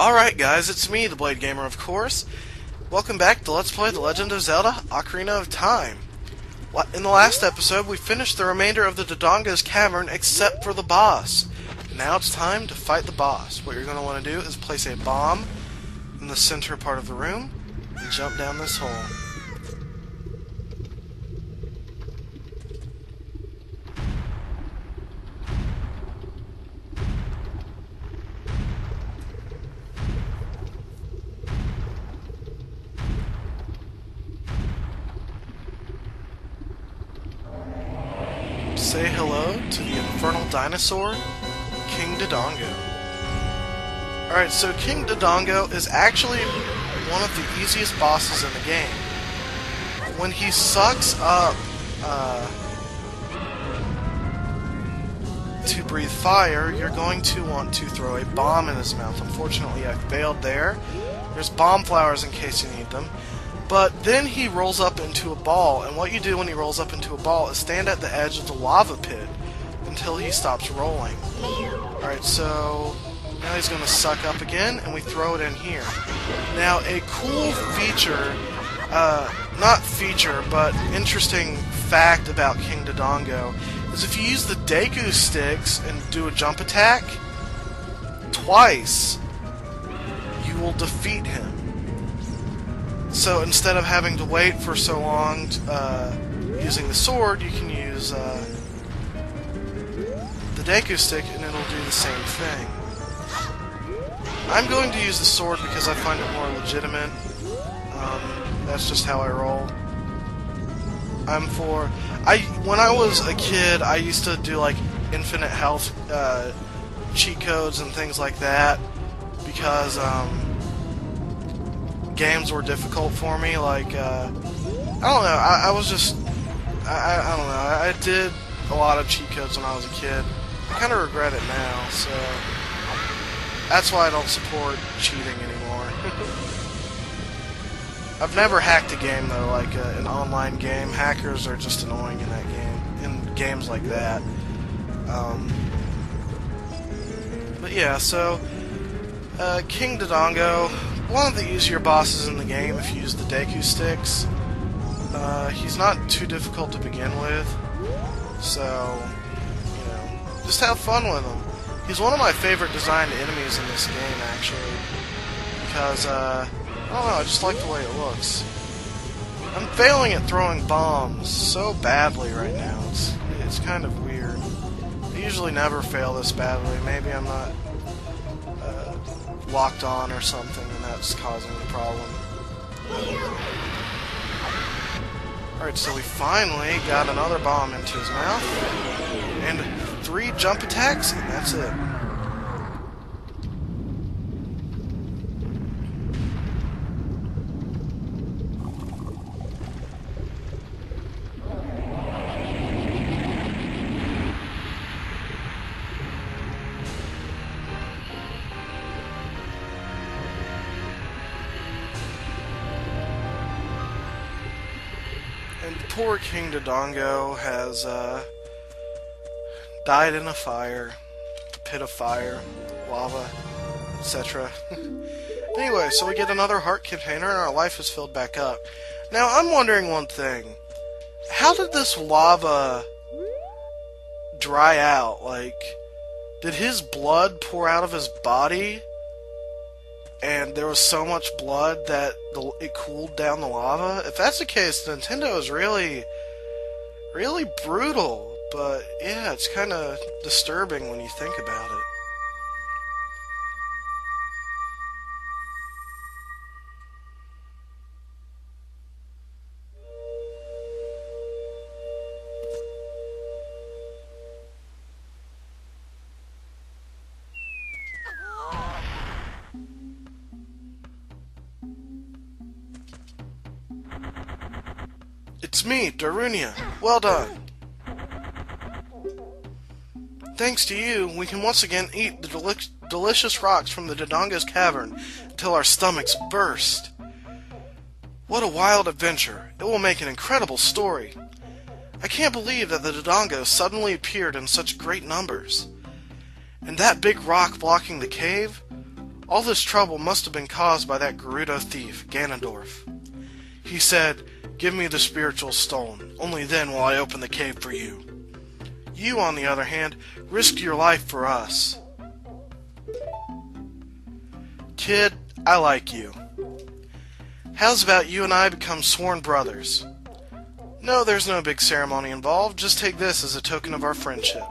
Alright guys, it's me, the Blade Gamer, of course. Welcome back to Let's Play The Legend of Zelda, Ocarina of Time. In the last episode, we finished the remainder of the Dodongos cavern except for the boss. Now it's time to fight the boss. What you're going to want to do is place a bomb in the center part of the room and jump down this hole. Say hello to the infernal dinosaur, King Dodongo. Alright, so King Dodongo is actually one of the easiest bosses in the game. When he sucks up to breathe fire, you're going to want to throw a bomb in his mouth. Unfortunately, I failed there. There's bomb flowers in case you need them. But then he rolls up into a ball, and what you do when he rolls up into a ball is stand at the edge of the lava pit until he stops rolling. Alright, so now he's going to suck up again, and we throw it in here. Now, a cool feature, not feature, but interesting fact about King Dodongo is if you use the Deku sticks and do a jump attack twice, you will defeat him. So instead of having to wait for so long using the sword, you can use the Deku stick and it'll do the same thing. I'm going to use the sword because I find it more legitimate. That's just how I roll. When I was a kid, I used to do like infinite health cheat codes and things like that because games were difficult for me. Like I don't know. I was just I don't know. I did a lot of cheat codes when I was a kid. I kind of regret it now. So that's why I don't support cheating anymore. I've never hacked a game though, like an online game. Hackers are just annoying in that game, in games like that. But yeah, so King Dodongo, one of the easier bosses in the game if you use the Deku sticks. He's not too difficult to begin with, so you know, just have fun with him. He's one of my favorite designed enemies in this game, actually, because I don't know, I just like the way it looks. I'm failing at throwing bombs so badly right now. It's kind of weird. I usually never fail this badly. Maybe I'm not locked on or something, and that's causing the problem. Alright, so we finally got another bomb into his mouth, and 3 jump attacks, and that's it. And poor King Dodongo has died in a fire, pit of fire, lava, etc. Anyway, so we get another heart container and our life is filled back up. Now, I'm wondering one thing. How did this lava dry out? Like, did his blood pour out of his body? And there was so much blood that it cooled down the lava? If that's the case, Nintendo is really brutal. But yeah, it's kind of disturbing when you think about it. It's me, Darunia. Well done. Thanks to you, we can once again eat the delicious rocks from the Dodongos cavern until our stomachs burst. What a wild adventure. It will make an incredible story. I can't believe that the dodongos suddenly appeared in such great numbers. And that big rock blocking the cave? All this trouble must have been caused by that Gerudo thief, Ganondorf. He said, "Give me the spiritual stone. Only then will I open the cave for you." You, on the other hand, risked your life for us. Kid, I like you. How's about you and I become sworn brothers? No, there's no big ceremony involved. Just take this as a token of our friendship.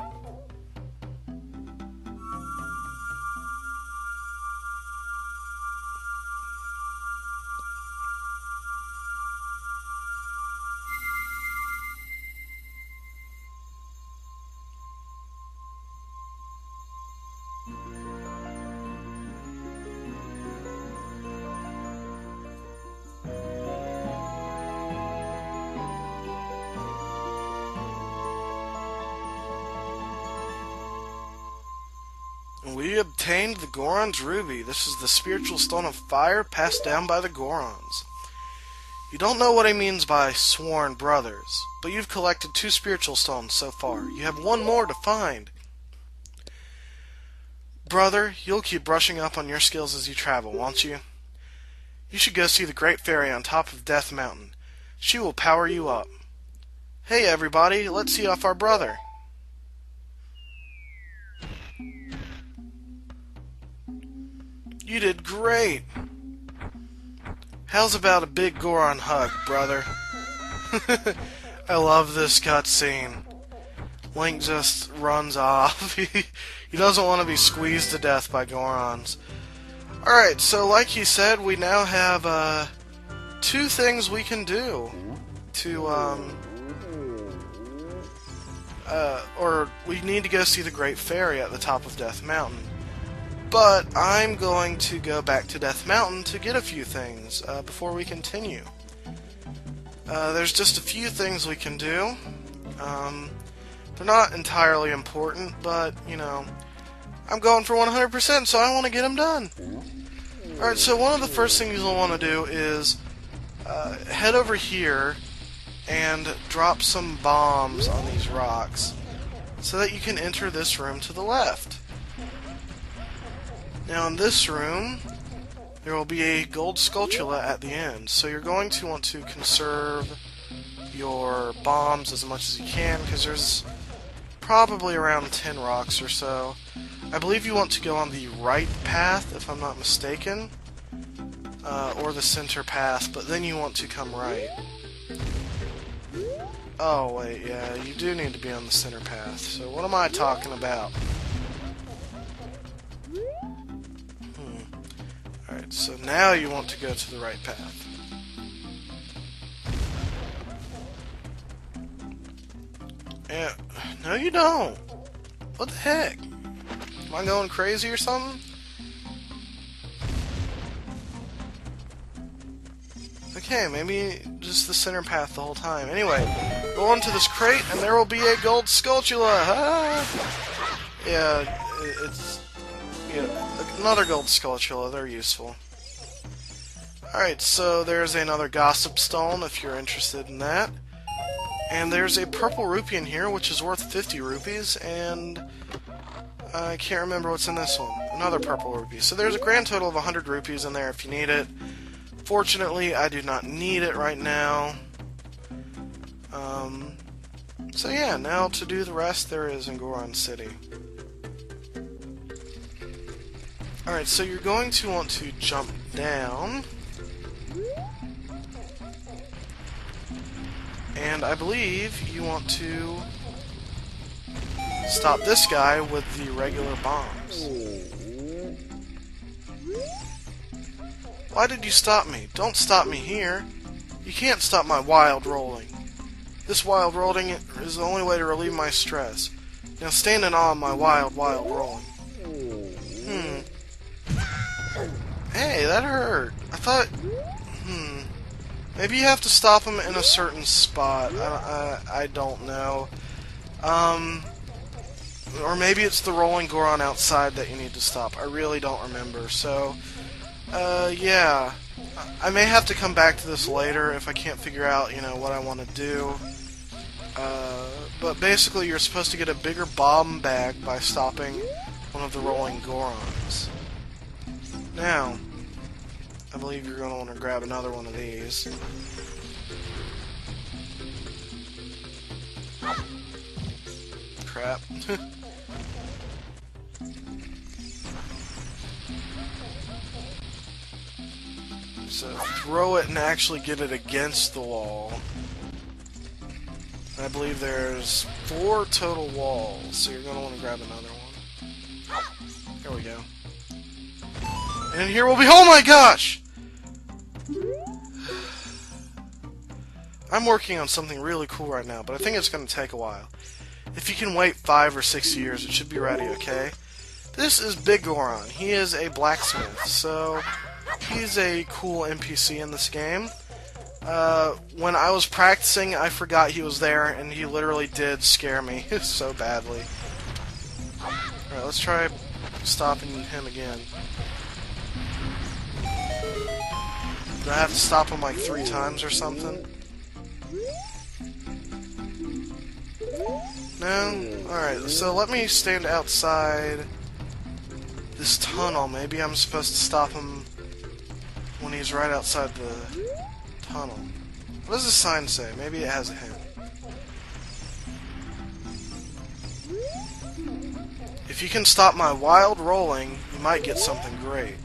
We obtained the Goron's Ruby. This is the spiritual stone of fire passed down by the Gorons. You don't know what he means by sworn brothers, but you've collected 2 spiritual stones so far. You have 1 more to find. Brother, you'll keep brushing up on your skills as you travel, won't you? You should go see the Great Fairy on top of Death Mountain. She will power you up. Hey everybody, let's see off our brother. You did great! How's about a big Goron hug, brother? I love this cutscene. Link just runs off. He doesn't want to be squeezed to death by Gorons. Alright, so like he said, we now have 2 things we can do to, or we need to go see the Great Fairy at the top of Death Mountain. But I'm going to go back to Death Mountain to get a few things before we continue. There's just a few things we can do. They're not entirely important, but, you know, I'm going for 100%, so I want to get them done. Alright, so one of the first things you'll want to do is head over here and drop some bombs on these rocks so that you can enter this room to the left. Now in this room, there will be a gold sculptula at the end, so you're going to want to conserve your bombs as much as you can, because there's probably around 10 rocks or so. I believe you want to go on the right path, if I'm not mistaken, or the center path, but then you want to come right. Oh wait, yeah, you do need to be on the center path, so what am I talking about? Alright, so now you want to go to the right path. Yeah, no you don't. What the heck? Am I going crazy or something? Okay, maybe just the center path the whole time. Anyway, go on to this crate and there will be a gold sculptula! Ah! Yeah, it's... yeah, another gold sculptula, they're useful. Alright, so there's another gossip stone if you're interested in that. And there's a purple rupee in here, which is worth 50 rupees, and I can't remember what's in this one. Another purple rupee. So there's a grand total of 100 rupees in there if you need it. Fortunately, I do not need it right now. So yeah, now to do the rest there is in Goron City. Alright, so you're going to want to jump down. And I believe you want to stop this guy with the regular bombs. Why did you stop me? Don't stop me here. You can't stop my wild rolling. This wild rolling is the only way to relieve my stress. Now stand in awe of my wild rolling. Hey, that hurt. I thought... Maybe you have to stop him in a certain spot. I don't know. Or maybe it's the rolling Goron outside that you need to stop. I really don't remember. So, yeah. I may have to come back to this later if I can't figure out, you know, what I want to do. But basically, you're supposed to get a bigger bomb bag by stopping one of the rolling Gorons. Now, I believe you're going to want to grab another one of these. Crap. So throw it and actually get it against the wall. I believe there's 4 total walls, so you're going to want to grab another one. There we go. And here we'll be— oh my gosh! I'm working on something really cool right now, but I think it's going to take a while. If you can wait 5 or 6 years, it should be ready, okay? This is Big Goron. He is a blacksmith, so he's a cool NPC in this game. When I was practicing, I forgot he was there, and he literally did scare me so badly. Alright, let's try stopping him again. Do I have to stop him like 3 times or something? No? Alright, so let me stand outside this tunnel. Maybe I'm supposed to stop him when he's right outside the tunnel. What does the sign say? Maybe it has a hint. If you can stop my wild rolling, you might get something great.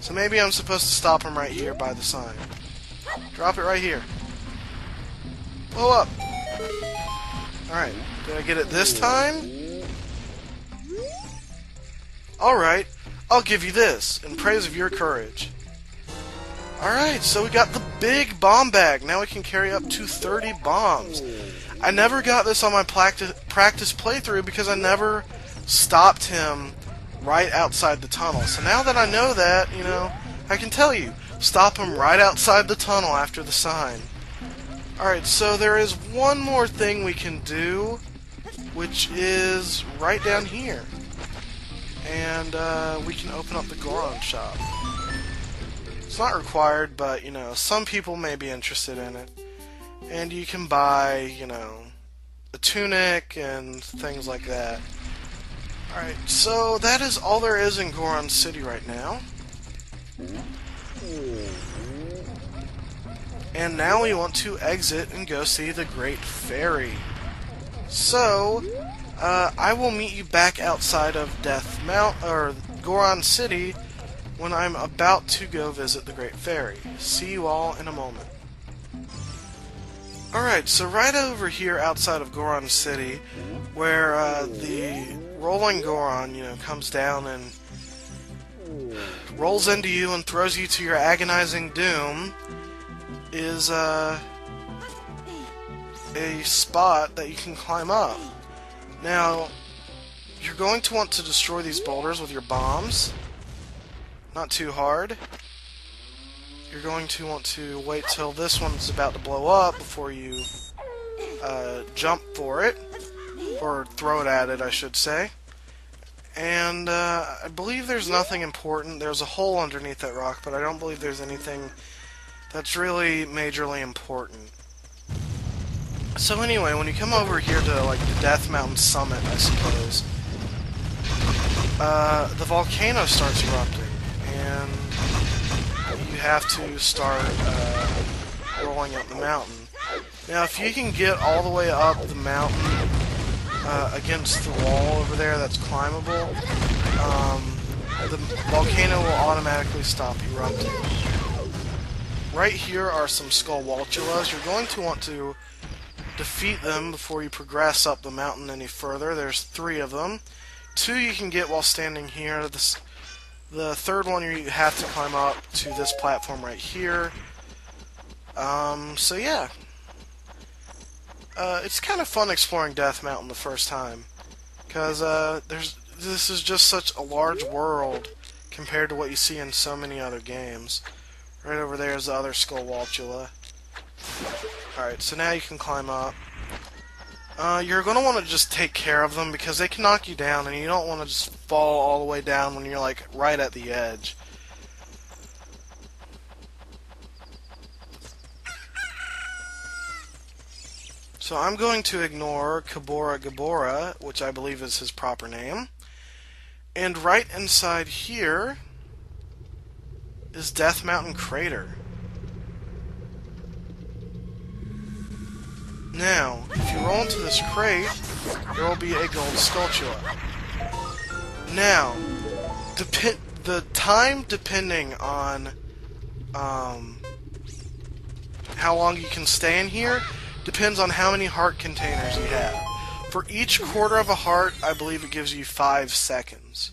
So maybe I'm supposed to stop him right here by the sign. Drop it right here. Blow up! Alright, did I get it this time? Alright, I'll give you this, in praise of your courage. Alright, so we got the big bomb bag. Now we can carry up to 30 bombs. I never got this on my practice playthrough because I never stopped him right outside the tunnel. So now that I know that, you know, I can tell you, stop him right outside the tunnel after the sign. Alright, so there is one more thing we can do, which is right down here. And we can open up the Goron shop. It's not required, but, you know, some people may be interested in it. And you can buy, you know, a tunic and things like that. Alright, so that is all there is in Goron City right now. And now we want to exit and go see the Great Fairy. So, I will meet you back outside of Goron City when I'm about to go visit the Great Fairy. See you all in a moment. Alright, so right over here outside of Goron City, where the rolling Goron, you know, comes down and rolls into you and throws you to your agonizing doom, is a spot that you can climb up. Now, you're going to want to destroy these boulders with your bombs. Not too hard. You're going to want to wait till this one's about to blow up before you jump for it. Or throw it at it, I should say. And I believe there's nothing important. There's a hole underneath that rock, but I don't believe there's anything that's really majorly important. So anyway, when you come over here to like the Death Mountain Summit, I suppose, the volcano starts erupting, and you have to start rolling up the mountain. Now, if you can get all the way up the mountain against the wall over there that's climbable, the volcano will automatically stop erupting. Right here are some Skullwaltulas. You're going to want to defeat them before you progress up the mountain any further. There's 3 of them. 2 you can get while standing here. The third one you have to climb up to this platform right here. So yeah. It's kind of fun exploring Death Mountain the first time, because this is just such a large world compared to what you see in so many other games. Right over there is the other Skullwaltula. Alright, so now you can climb up. You're going to want to just take care of them because they can knock you down, and you don't want to just fall all the way down when you're like right at the edge. So I'm going to ignore Kabora Gabora, which I believe is his proper name. And right inside here is Death Mountain Crater. Now, if you roll into this crate, there will be a gold Skulltula. Now, the time depending on how long you can stay in here depends on how many heart containers you have. For each quarter of a heart, I believe it gives you 5 seconds.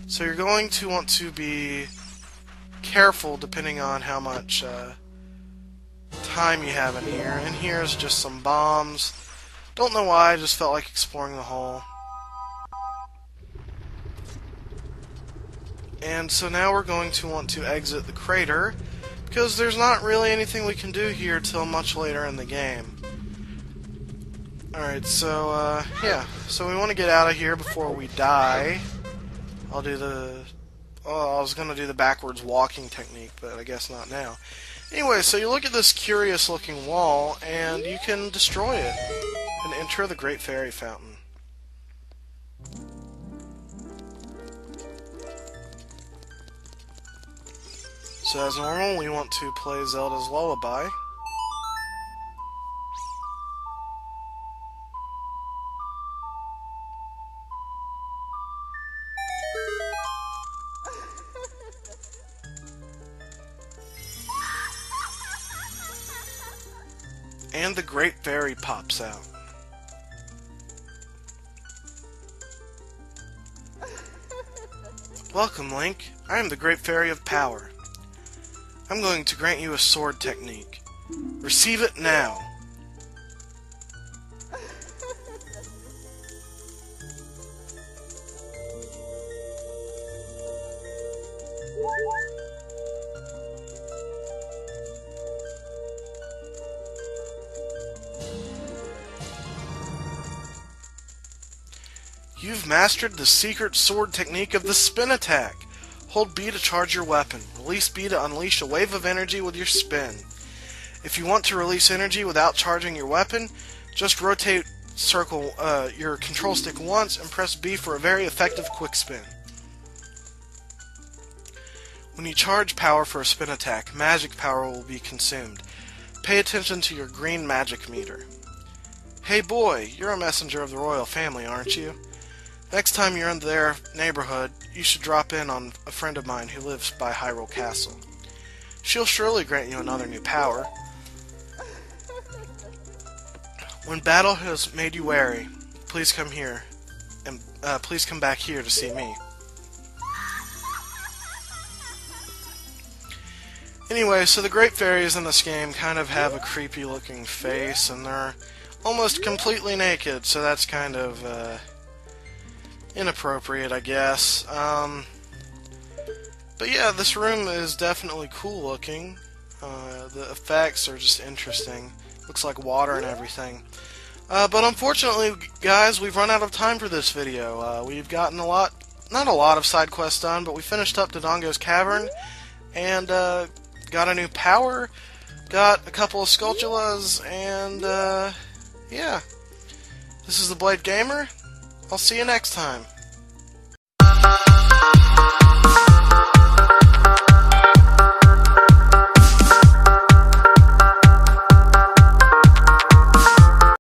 So you're going to want to be careful depending on how much time you have in here. And here's just some bombs. Don't know why, I just felt like exploring the hole. And so now we're going to want to exit the crater, because there's not really anything we can do here till much later in the game. Alright, so, yeah. So we want to get out of here before we die. I'll do the... Oh, I was going to do the backwards walking technique, but I guess not now. Anyway, so you look at this curious looking wall, and you can destroy it and enter the Great Fairy Fountain. So as normal, we want to play Zelda's Lullaby. And the Great Fairy pops out. Welcome, Link. I am the Great Fairy of Power. I'm going to grant you a sword technique. Receive it now. You've mastered the secret sword technique of the spin attack. Hold B to charge your weapon. Release B to unleash a wave of energy with your spin. If you want to release energy without charging your weapon, just rotate circle your control stick once and press B for a very effective quick spin. When you charge power for a spin attack, magic power will be consumed. Pay attention to your green magic meter. Hey boy, you're a messenger of the royal family, aren't you? Next time you're in their neighborhood, you should drop in on a friend of mine who lives by Hyrule Castle. She'll surely grant you another new power. When battle has made you wary, please come here, and please come back here to see me. Anyway, so the Great Fairies in this game kind of have a creepy looking face, and they're almost completely naked, so that's kind of inappropriate, I guess. But yeah, this room is definitely cool looking. The effects are just interesting. Looks like water and everything. But unfortunately, guys, we've run out of time for this video. We've gotten not a lot of side quests done, but we finished up Dodongo's cavern, and got a new power, got a couple of Skulltulas, and yeah. This is the Blade Gamer. I'll see you next time.